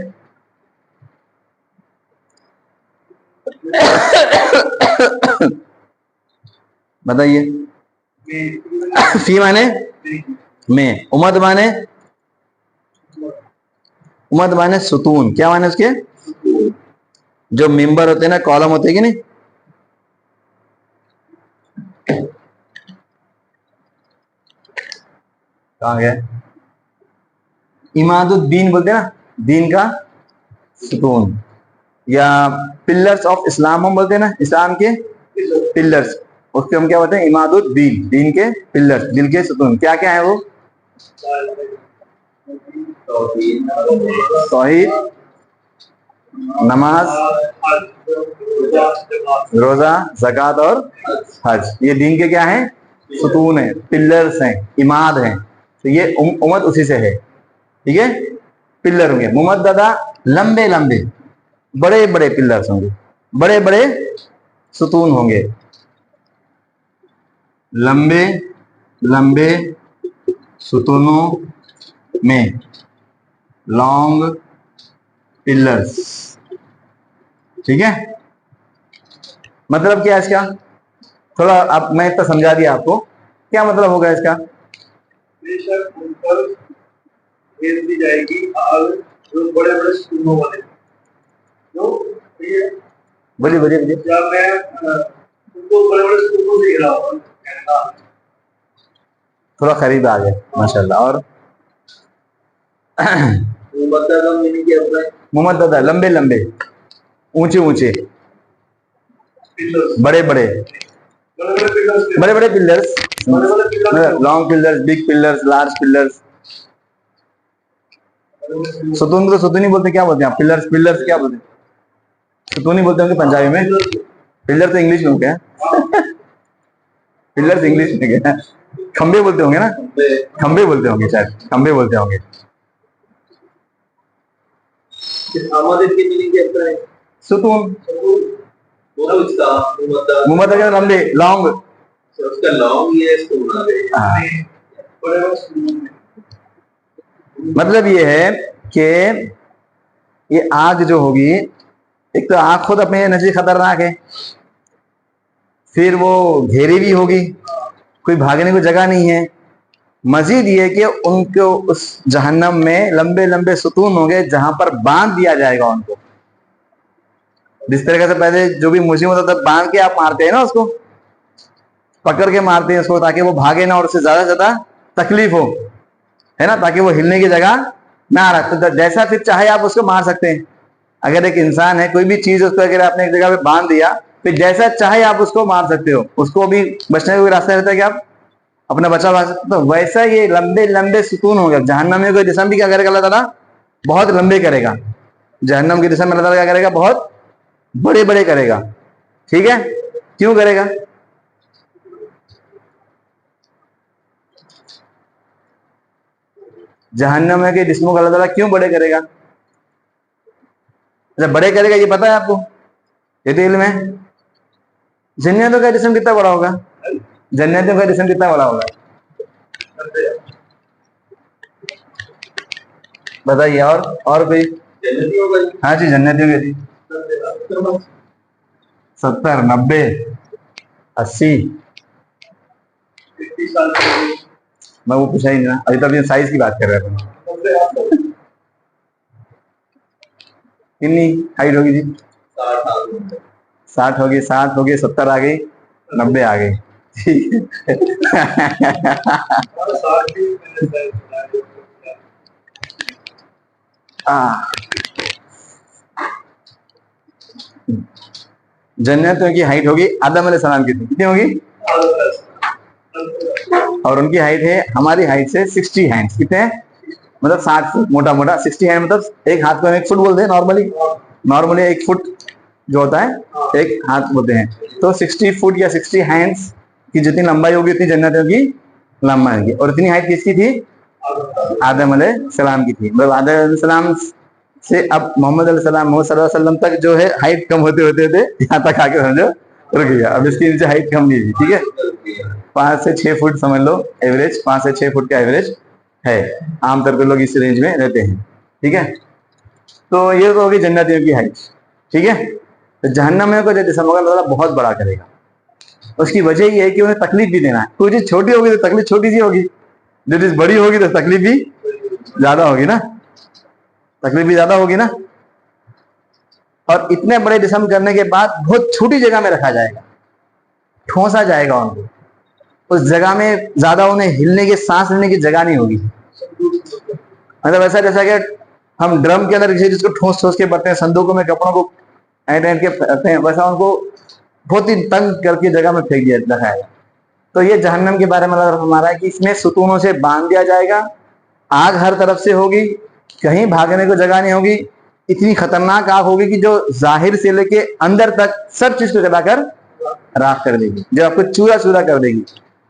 بتائیے. فی مانے میں، امد مانے ستون. کیا مانے اس کے؟ جو ممبر ہوتے ہیں نا، کالم ہوتے ہیں کہ نہیں، کہاں گئے؟ اماد الدین بولتے ہیں نا، دین کا ستون. یا پلرز آف اسلام ہم بولتے ہیں نا، اسلام کے پلرز، اس کے ہم کیا بولتے ہیں؟ اماد الدین، دین کے پلرز، دل کے ستون. کیا کیا ہے وہ؟ توحید، نماز، روزہ، زکوٰۃ اور حج. یہ دین کے کیا ہیں؟ ستون ہیں، پلرز ہیں، اماد ہیں. تو یہ امت اسی سے ہے. ٹھیک ہے، پلر ہوں گے ممددہ، لمبے لمبے بڑے بڑے پلرز ہوں گے، بڑے بڑے ستون ہوں گے، لمبے لمبے ستونوں میں، لانگ پلرز. ٹھیک ہے، مطلب کیا ہے اس کا؟ تھوڑا اب میں اتنا سمجھا دیا آپ کو، کیا مطلب ہوگا اس کا؟ بے شک ان پر بھیج دی جائے گی آگ جو بڑے بڑے ستونوں والے. بولیے بولیے بولیے. جب میں ان کو بڑے بڑے ستونوں سے گھرا ہوا، تھوڑا قریب آ گئے ماشاء اللہ. اور ممددہ لمبے لمبے، اونچے اونچے، بڑے بڑے بڑے بڑے pillars, long pillars, big pillars, large pillars. ستون کو ستون ہی بولتے، کیا بولتے ہیں آپ؟ پلرز، پلرز کیا بولتے ہیں؟ ستون ہی بولتے ہوں گے پنجابی میں. پلر تو انگلش میں ہو گیا، پلرز انگلش میں گیا. کھمبے بولتے ہوں گے نا، کھمبے بولتے ہوں گے شاید، کھمبے بولتے ہوں گے. ستون ممددہ لمبے، لانگ. مطلب یہ ہے کہ یہ آگ جو ہوگی، ایک تو آگ خود اپنے نزدیک خطرناک ہے، پھر وہ گھیری بھی ہوگی، کوئی بھاگنے کو جگہ نہیں ہے. مزید یہ کہ ان کو اس جہنم میں لمبے لمبے ستون ہوں گے جہاں پر باندھ دیا جائے گا ان کو. جس طریقے سے پہلے جو بھی مصیبت ہوتا ہے باندھ کے آپ مارتے ہیں نا، اس کو پکڑ کے مارتے ہیں اس کو، تاکہ وہ بھاگے نہ اور اس سے زیادہ سے زیادہ تکلیف ہو، ہے نا، تاکہ وہ ہلنے کی جگہ نہ رکھتے. جیسا پھر چاہے آپ اس کو مار سکتے ہیں. اگر ایک انسان ہے، کوئی بھی چیز اس کو اگر آپ نے ایک جگہ پہ باندھ دیا، پھر جیسا چاہے آپ اس کو مار سکتے ہو. اس کو بھی بچنے کا کوئی راستہ رہتا ہے کہ آپ اپنا بچا پا سکتے ہو. ویسا یہ لمبے لمبے ستون ہو گیا. جہنم میں کوئی جسم بھی کیا کرے گا اللہ تعالیٰ؟ بہت لمبے کرے گا. جہنم کے جسم میں اللہ تعالیٰ کیا کرے گا؟ بہت بڑے بڑے کرے گا. ٹھیک ہے، کیوں کرے گا؟ جہنم کے جسموں کو اللہ تعالیٰ کیوں بڑے کرے گا؟ بڑے کرے گا یہ پتا ہے آپ کو؟ یہ تو علم ہے. جنتوں کا جسم کتنا بڑا ہوگا؟ جنتوں کا جسم کتنا بڑا ہوگا بتائیے. اور کوئی؟ ہاں جی، جنتوں کے جی 70 90 80. میں وہ پوچھا ہی نہیں، ابھی تو ابھی سائز کی بات کر رہے تھے. کتنی ہائٹ ہوگی جی؟ 60 ہوگی، 60 ہوگی، 70 آ گئی، 90 آ گئی. جنتوں کی ہائٹ ہوگی آدم علیہ السلام کی، کتنی ہوگی؟ اور ان کی ہائٹ ہے ہماری ہائٹ سے 60 ہینڈ. کتنے ہیں؟ مطلب 60 فٹ موٹا موٹا. 60 ہینڈ مطلب ایک ہاتھ کو 1 فٹ بولتے ہیں نارملی 1 فٹ جو ہوتا ہے 1 ہاتھ بولتے ہیں. تو 60 فٹ یا 60 ہینڈز کی جتنی لمبائی ہوگی اتنی جنتوں کی لمبائی ہوگی. اور اتنی ہائٹ کس کی تھی؟ آدم علیہ السلام کی تھی. مطلب آدم علیہ السلام سے اب محمد علیہ السلام محمد صلی اللہ علیہ وسلم تک جو ہے ہائٹ کم ہوتے ہوتے یہاں تک آ کے سمجھو رک گیا. اب اس کی نیچے ہائٹ کم نہیں تھی. ٹھیک ہے، 5 سے 6 فٹ سمجھ لو ایوریج، 5 سے 6 فٹ کا ایوریج ہے. عام طور پہ لوگ اس رینج میں رہتے ہیں. ٹھیک ہے. تو یہ تو ہوگی جنتیوں کی حیث. ٹھیک ہے. تو جہنم میں کو جو جسم ہوگا اللہ تعالیٰ بہت بڑا کرے گا. اس کی وجہ یہ ہے کہ انہیں تکلیف بھی دینا ہے. کوئی چیز چھوٹی ہوگی تو تکلیف چھوٹی سی ہوگی, جو چیز بڑی ہوگی تو تکلیف بھی زیادہ ہوگی نا, تکلیف بھی زیادہ ہوگی نا. اور اتنے بڑے جسم کرنے کے بعد بہت چھوٹی جگہ میں رکھا جائے گا, ٹھونسا جائے گا ان کو. اس جگہ میں زیادہ انہیں ہلنے کی, سانس لینے کی جگہ نہیں ہوگی. مطلب ایسا جیسا کہ ہم ڈرم کے اندر کسی چیز کو ٹھونس ٹھونس کے بھرتے ہیں, صندوقوں میں کپڑوں کو اینٹ کے رکھتے ہیں, ویسا ان کو بہت ہی تنگ کر کے جگہ میں پھینک دیا رکھا ہے. تو یہ جہنم کے بارے میں اللہ فرما رہا ہے کہ اس میں ستونوں سے باندھ دیا جائے گا, آگ ہر طرف سے ہوگی, کہیں بھاگنے کو جگہ نہیں ہوگی. اتنی خطرناک آگ ہوگی کہ جو ظاہر سے لے کے اندر تک سب چیز کو جلا کر راکھ کر دے گی, جو آپ کو چورا چورا کر دے گی.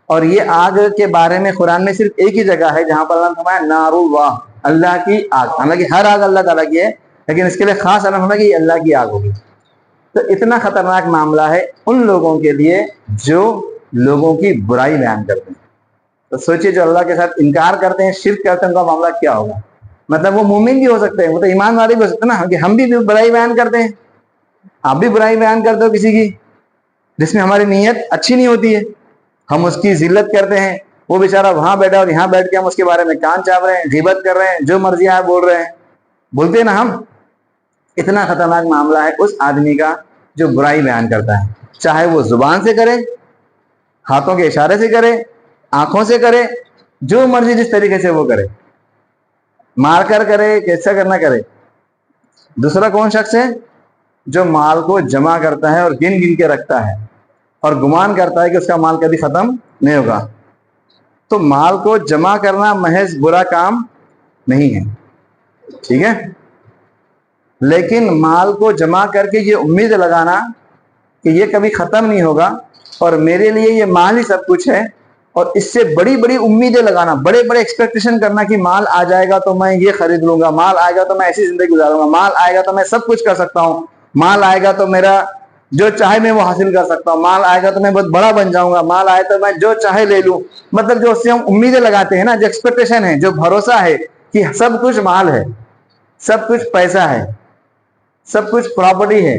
اور یہ آگ کے بارے میں قرآن میں صرف ایک ہی جگہ ہے جہاں پر اللہ نے فرمایا نار اللہ, اللہ کی آگ. حالانکہ ہر آگ اللہ تعالیٰ کی ہے, لیکن اس کے لیے خاص اللہ فرمایا کہ یہ اللہ کی آگ ہوگی. تو اتنا خطرناک معاملہ ہے ان لوگوں کے لیے جو لوگوں کی برائی بیان کرتے ہیں. تو سوچئے جو اللہ کے ساتھ انکار کرتے ہیں, شرک کرتے ہیں, ان کا معاملہ کیا ہوگا. مطلب وہ مومن بھی ہو سکتے ہیں, وہ تو ایمان والے بھی ہو سکتے ہیں نا, کہ ہم بھی برائی بیان کرتے ہیں, آپ بھی برائی بیان کرتے ہو کسی کی جس میں ہماری نیت اچھی نہیں ہوتی ہے, ہم اس کی ذلت کرتے ہیں. وہ بیچارہ وہاں بیٹھا اور یہاں بیٹھ کے ہم اس کے بارے میں کان چاپ رہے ہیں, غیبت کر رہے ہیں, جو مرضی آئے بول رہے ہیں, بولتے ہیں نا ہم. اتنا خطرناک معاملہ ہے اس آدمی کا جو برائی بیان کرتا ہے, چاہے وہ زبان سے کرے, ہاتھوں کے اشارے سے کرے, آنکھوں سے کرے, جو مرضی جس طریقے سے وہ کرے, مار کر کرے, کیسا کرنا کرے. دوسرا کون شخص ہے جو مال کو جمع کرتا ہے اور گن گن کے رکھتا ہے اور گمان کرتا ہے کہ اس کا مال کبھی ختم نہیں ہوگا. تو مال کو جمع کرنا محض برا کام نہیں ہے, ٹھیک ہے, لیکن مال کو جمع کر کے یہ امید لگانا کہ یہ کبھی ختم نہیں ہوگا اور میرے لیے یہ مال ہی سب کچھ ہے, اور اس سے بڑی بڑی امیدیں لگانا, بڑے بڑے ایکسپیکٹیشن کرنا کہ مال آ جائے گا تو میں یہ خرید لوں گا, مال آئے گا تو میں ایسی زندگی گزاروں گا, مال آئے گا تو میں سب کچھ کر سکتا ہوں, مال آئے گا تو میرا جو چاہے میں وہ حاصل کر سکتا ہوں, مال آئے گا تو میں بہت بڑا بن جاؤں گا, مال آئے تو میں جو چاہے لے لوں. مطلب جو اس سے ہم امیدیں لگاتے ہیں نا, جو ایکسپیکٹیشن ہے, جو بھروسہ ہے کہ سب کچھ مال ہے, سب کچھ پیسہ ہے, سب کچھ پراپرٹی ہے,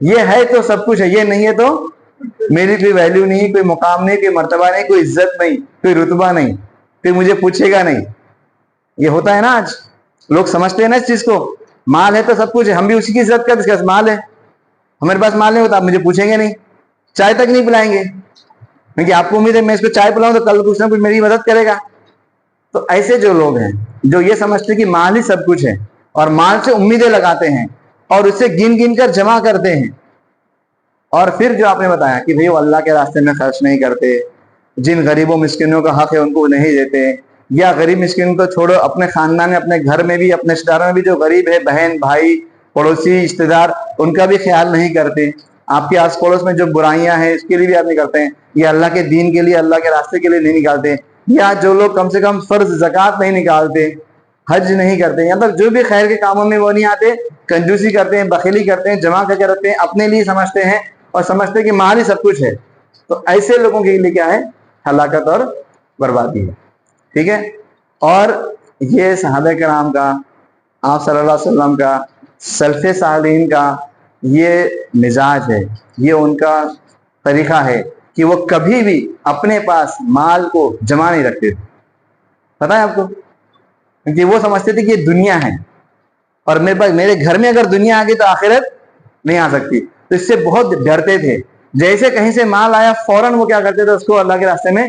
یہ ہے تو سب کچھ ہے, یہ نہیں ہے تو میری کوئی ویلیو نہیں, کوئی مقام نہیں, کوئی مرتبہ نہیں, کوئی عزت نہیں, کوئی رتبہ نہیں, کوئی مجھے پوچھے گا نہیں. یہ ہوتا ہے نا آج, لوگ سمجھتے ہیں نا اس چیز کو, مال ہے تو سب کچھ ہے, ہم بھی اسی کی عزت کرتے ہیں, مال ہے, ہمارے پاس مال نہیں ہوتا آپ مجھے پوچھیں گے نہیں, چائے تک نہیں پلائیں گے, کیونکہ آپ کو امید ہے میں اس کو چائے پلاؤں تو کل کچھ نہ کچھ میری مدد کرے گا. تو ایسے جو لوگ ہیں جو یہ سمجھتے ہیں کہ مال ہی سب کچھ ہے اور مال سے امیدیں لگاتے ہیں اور اسے گن گن کر جمع کرتے ہیں, اور پھر جو آپ نے بتایا کہ بھئی وہ اللہ کے راستے میں خرچ نہیں کرتے, جن غریبوں مسکینوں کا حق ہے ان کو نہیں دیتے, یا غریب مسکین کو چھوڑو اپنے خاندان میں, اپنے گھر میں بھی, اپنے رشتہ داروں میں بھی جو غریب ہے, بہن بھائی پڑوسی رشتہ دار, ان کا بھی خیال نہیں کرتے. آپ کے آس پڑوس میں جو برائیاں ہیں اس کے لیے بھی آپ نہیں کرتے ہیں, یا اللہ کے دین کے لیے, اللہ کے راستے کے لیے نہیں نکالتے, یا جو لوگ کم سے کم فرض زکوٰۃ نہیں نکالتے, حج نہیں کرتے, یا مطلب جو بھی خیر کے کاموں میں وہ نہیں آتے, کنجوسی کرتے ہیں, بخیلی کرتے ہیں, جمع کر کے رکھتے ہیں, اپنے لیے سمجھتے ہیں اور سمجھتے ہیں کہ مال ہی سب کچھ ہے. تو ایسے لوگوں کے لیے کیا ہے, ہلاکت اور بربادی ہے. ٹھیک ہے. اور یہ صحابہ کرام کا, آپ صلی اللہ علیہ وسلم کا, سلف صالحین کا یہ مزاج ہے, یہ ان کا طریقہ ہے کہ وہ کبھی بھی اپنے پاس مال کو جمع نہیں رکھتے تھے. پتہ ہے آپ کو, کیونکہ وہ سمجھتے تھے کہ یہ دنیا ہے اور میرے پاس, میرے گھر میں اگر دنیا آ گئی تو آخرت نہیں آ سکتی, تو اس سے بہت ڈرتے تھے. جیسے کہیں سے مال آیا فوراً وہ کیا کرتے تھے, اس کو اللہ کے راستے میں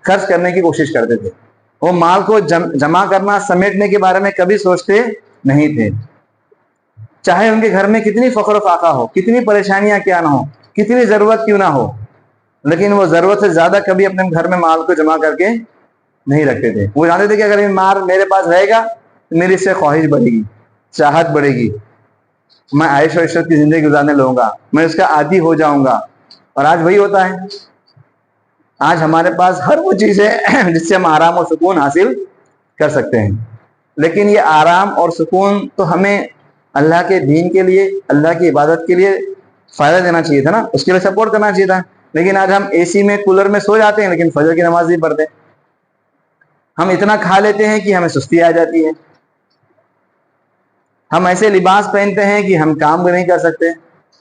خرچ کرنے کی کوشش کرتے تھے. وہ مال کو جمع کرنا, سمیٹنے کے بارے میں کبھی سوچتے نہیں تھے, چاہے ان کے گھر میں کتنی فقر و فاقہ ہو, کتنی پریشانیاں کیا نہ ہو, کتنی ضرورت کیوں نہ ہو, لیکن وہ ضرورت سے زیادہ کبھی اپنے گھر میں مال کو جمع کر کے نہیں رکھتے تھے. وہ جانتے تھے کہ اگر یہ مال میرے پاس رہے گا تو میری اس سے خواہش بڑھے گی, چاہت بڑھے گی, میں عیش و عشرت کی زندگی گزارنے لوں گا, میں اس کا عادی ہو جاؤں گا. اور آج وہی ہوتا ہے, آج ہمارے پاس ہر وہ چیز ہے جس سے ہم آرام اور سکون حاصل کر سکتے ہیں, لیکن یہ آرام اور سکون تو ہمیں اللہ کے دین کے لیے, اللہ کی عبادت کے لیے فائدہ دینا چاہیے تھا نا, اس کے لیے سپورٹ کرنا چاہیے تھا. لیکن آج ہم اے سی میں, کولر میں سو جاتے ہیں لیکن فجر کی نماز نہیں پڑھتے. ہم اتنا کھا لیتے ہیں کہ ہمیں سستی آ جاتی ہے, ہم ایسے لباس پہنتے ہیں کہ ہم کام نہیں کر سکتے.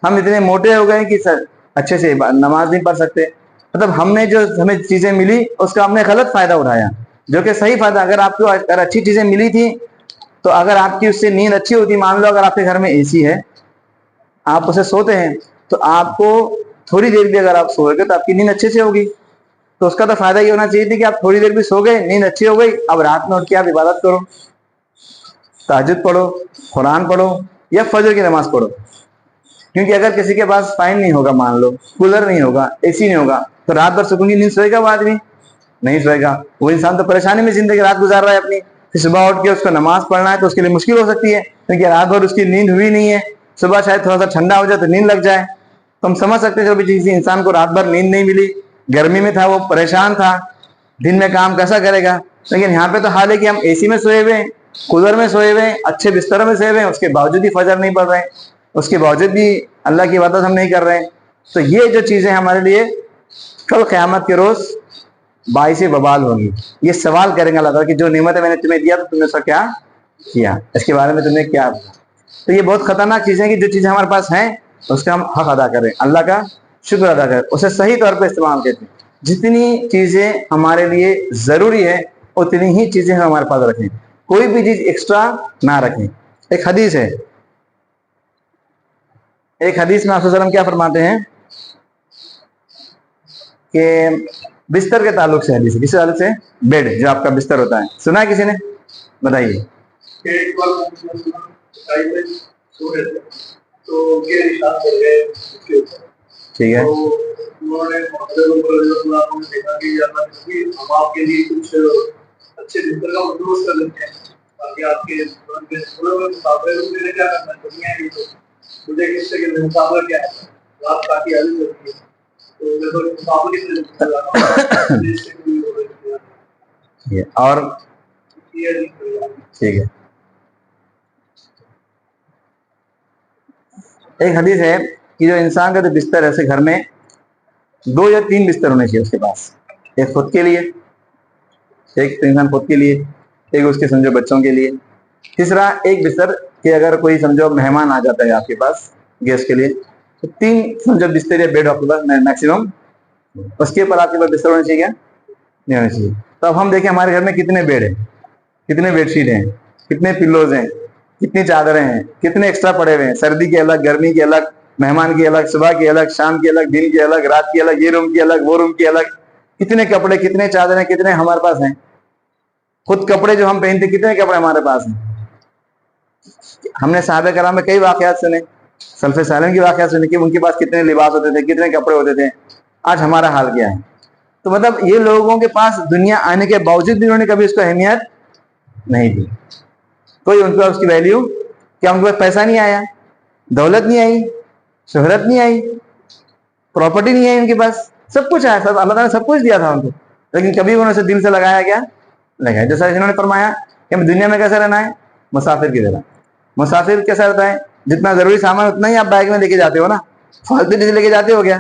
ہم اتنے موٹے ہو گئے کہ اچھے سے نماز نہیں پڑھ سکتے. مطلب ہم نے جو ہمیں چیزیں ملی اس کا ہم نے غلط فائدہ اٹھایا, جو کہ صحیح فائدہ. اگر آپ کو اگر اچھی چیزیں ملی تھی تو اگر آپ کی اس سے نیند اچھی ہوتی, مان لو اگر آپ کے گھر میں اے سی ہے, آپ اسے سوتے ہیں, تو آپ کو تھوڑی دیر بھی اگر آپ سوئے گے تو آپ کی نیند اچھے سے ہوگی. تو اس کا تو فائدہ یہ ہونا چاہیے تھا کہ آپ تھوڑی دیر بھی سو گئے, نیند اچھی ہو گئی, اب رات میں اٹھ کے آپ عبادت کرو, تہجد پڑھو, قرآن پڑھو یا فجر کی نماز پڑھو. کیونکہ اگر کسی کے پاس فین نہیں ہوگا, مان لو کولر نہیں ہوگا, اے سی نہیں ہوگا, تو رات بھر سکون کی نیند سوئے گا وہ آدمی؟ نہیں سوئے گا. وہ انسان تو پریشانی میں زندگی رات گزار رہا ہے اپنی, پھر صبح اٹھ کے اس کو نماز پڑھنا ہے تو اس کے لیے مشکل ہو سکتی ہے, کیونکہ رات بھر اس کی نیند ہوئی نہیں ہے. صبح شاید تھوڑا سا ٹھنڈا ہو جائے تو نیند لگ جائے. تو ہم سمجھ سکتے ہیں جو بھی کسی انسان کو رات بھر نیند نہیں ملی, گرمی میں تھا, وہ پریشان تھا, دن میں کام کیسا کرے گا. لیکن یہاں پہ تو حال ہے کہ ہم اے سی میں سوئے ہوئے ہیں, کولر میں سوئے ہوئے ہیں, اچھے بستروں میں سوئے ہوئے ہیں, اس کے باوجود بھی فجر نہیں پڑھ رہے ہیں, اس کے باوجود بھی اللہ کی عبادت ہم نہیں کر رہے ہیں. تو یہ جو چیزیں ہمارے لیے کل قیامت کے روز باعث وبال ہوں گی. یہ سوال کریں گے اللہ تعالیٰ کہ جو نعمت میں نے تمہیں دیا تو تم نے اس کا کیا کیا, اس کے بارے میں تم نے کیا. تو یہ بہت خطرناک چیزیں کہ جو چیزیں ہمارے پاس ہیں اس کا ہم حق ادا کریں, اللہ کا شکر ادا کریں, اسے صحیح طور پہ استعمال کریں. جتنی چیزیں ہمارے لیے ضروری ہے اتنی ہی چیزیں ہم ہمارے پاس رکھیں, کوئی بھی چیز ایکسٹرا نہ رکھیں. ایک حدیث ہے, ایک حدیث میں آپ صلی اللہ علیہ وسلم کیا فرماتے ہیں کہ بستر کے تعلق سے حدیث ہے, کس تعلق سے؟ بیڈ, جو آپ کا بستر ہوتا ہے. سنا ہے کسی نے؟ بتائیے. ٹھیک ہے, اور ٹھیک ہے. ایک حدیث ہے کہ جو انسان کا جو بستر ہے, ایسے گھر میں 2 یا 3 بستر ہونے چاہیے اس کے پاس. ایک خود کے لیے, ایک انسان خود کے لیے, ایک اس کے سمجھو بچوں کے لیے, تیسرا ایک بستر کہ اگر کوئی سمجھو مہمان آ جاتا ہے آپ کے پاس گیسٹ کے لیے, تو 3 سمجھو بستر یا بیڈ آپ کے پاس میکسیمم, اس کے اوپر آپ کے پاس بستر ہونا چاہیے, نہیں ہونا چاہیے. تو اب ہم دیکھیں ہمارے گھر میں کتنے بیڈ ہیں, کتنے بیڈ شیٹ ہیں, کتنے پلوز ہیں, کتنی چادریں ہیں, کتنے ایکسٹرا پڑے ہوئے ہیں, سردی کے الگ, گرمی کے الگ, مہمان کی الگ, صبح کی الگ, شام کی الگ, دن کی الگ, رات کی الگ, یہ روم کی الگ, وہ روم کی الگ, کتنے کپڑے, کتنے چادریں, کتنے ہمارے پاس ہیں. خود کپڑے جو ہم پہنتے, کتنے کپڑے ہمارے پاس ہیں. ہم نے صحابہ کرام میں کئی واقعات سنے, سلف سالم کی واقعات سنے کہ ان کے پاس کتنے لباس ہوتے تھے, کتنے کپڑے ہوتے تھے. آج ہمارا حال کیا ہے؟ تو مطلب یہ لوگوں کے پاس دنیا آنے کے باوجود بھی انہوں نے کبھی اس کو اہمیت نہیں دی. کوئی ان کے پاس اس کی ویلیو, کیا ان کے پاس پیسہ نہیں آیا, دولت نہیں آئی, شہرت نہیں آئی, پراپرٹی نہیں آئی ان کے پاس, سب کچھ آیا, سب اللہ تعالیٰ نے سب کچھ دیا تھا ان کو, لیکن کبھی انہوں نے دل سے لگایا کیا لگایا. جیسا انہوں نے فرمایا کہ ہم دنیا میں کیسے رہنا ہے, مسافر کی طرح. مسافر کیسا رہتا ہے, جتنا ضروری سامان اتنا ہی آپ بیگ میں لے کے جاتے ہو نا, فالتو چیزیں لے کے جاتے ہو کیا؟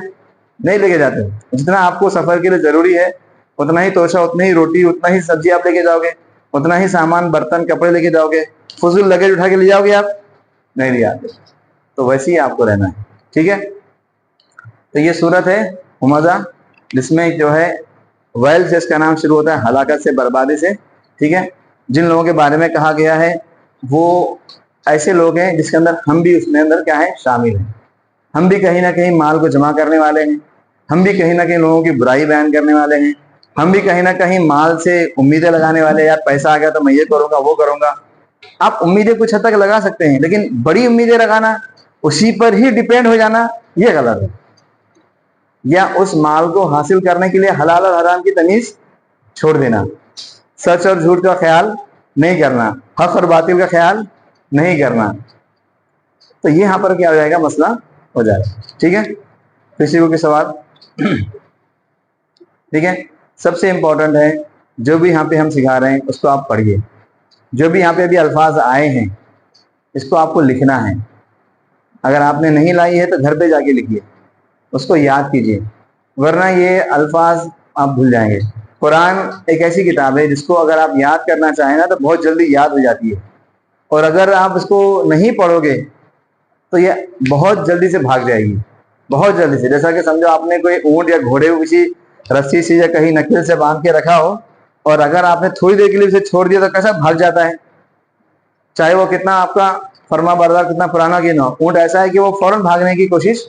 نہیں لے کے جاتے ہو. جتنا آپ کو سفر کے لیے ضروری ہے اتنا ہی توشہ, اتنا ہی روٹی, اتنا ہی سبزی آپ لے کے جاؤ گے, اتنا ہی سامان, برتن, کپڑے لے کے جاؤ گے. فضول لگیج اٹھا کے لے جاؤ گے آپ؟ نہیں لے آتے. تو ویسے ہی آپ کو رہنا ہے, ٹھیک ہے. تو یہ صورت ہے ہمزہ, جس میں جو ہے ویل سے اس کا نام شروع ہوتا ہے, ہلاکت سے, بربادی سے, ٹھیک ہے. جن لوگوں کے بارے میں کہا گیا ہے وہ ایسے لوگ ہیں جس کے اندر ہم بھی اس میں اندر کیا ہے شامل ہیں. ہم بھی کہیں نہ کہیں مال کو جمع کرنے والے ہیں, ہم بھی کہیں نہ کہیں لوگوں کی برائی بیان کرنے والے ہیں, ہم بھی کہیں نہ کہیں مال سے امیدیں لگانے والے, یار پیسہ آ گیا تو میں یہ کروں گا, وہ کروں گا. آپ امیدیں کچھ حد تک لگا سکتے ہیں, لیکن بڑی امیدیں لگانا, اسی پر ہی ڈیپینڈ ہو جانا, یہ غلط ہے. یا اس مال کو حاصل کرنے کے لیے حلال اور حرام کی تمیز چھوڑ دینا, سچ اور جھوٹ کا خیال نہیں کرنا, حق اور باطل کا خیال نہیں کرنا. تو یہ یہاں پر کیا ہو جائے گا, مسئلہ ہو جائے گا, ٹھیک ہے. کسی کو کوئی سوال؟ ٹھیک ہے. سب سے امپورٹنٹ ہے جو بھی یہاں پہ ہم سکھا رہے ہیں اس کو آپ پڑھیے. جو بھی یہاں پہ ابھی الفاظ آئے ہیں اس کو آپ کو لکھنا ہے. اگر آپ نے نہیں لائی ہے تو گھر پہ جا کے لکھیے, اس کو یاد کیجیے, ورنہ یہ الفاظ آپ بھول جائیں گے. قرآن ایک ایسی کتاب ہے جس کو اگر آپ یاد کرنا چاہیں نا تو بہت جلدی یاد ہو جاتی ہے. اور اگر آپ اس کو نہیں پڑھو گے تو یہ بہت جلدی سے بھاگ جائے گی، بہت جلدی سے. جیسا کہ سمجھو آپ نے کوئی اونٹ یا گھوڑے کو کسی رسی سے یا کہیں نکیل سے باندھ کے رکھا ہو، اور اگر آپ نے تھوڑی دیر کے لیے اسے چھوڑ دیا تو کیسا بھاگ جاتا ہے، چاہے وہ کتنا آپ کا فرما بردار کتنا پرانا کیوں نہ ہو. اونٹ ایسا ہے کہ وہ فوراً بھاگنے کی کوشش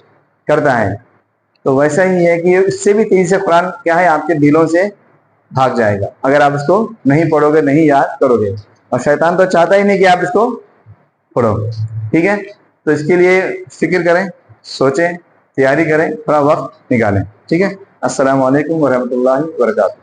کرتا ہے. تو ویسا ہی ہے کہ اس سے بھی تیزی سے قرآن کیا ہے آپ کے دلوں سے بھاگ جائے گا اگر آپ اس کو نہیں پڑھو گے، نہیں یاد کرو گے. اور شیطان تو چاہتا ہی نہیں کہ آپ اس کو پڑھو. ٹھیک ہے، تو اس کے لیے فکر کریں، سوچیں، تیاری کریں، تھوڑا وقت نکالیں. ٹھیک ہے، السلام علیکم ورحمۃ اللہ وبرکاتہ.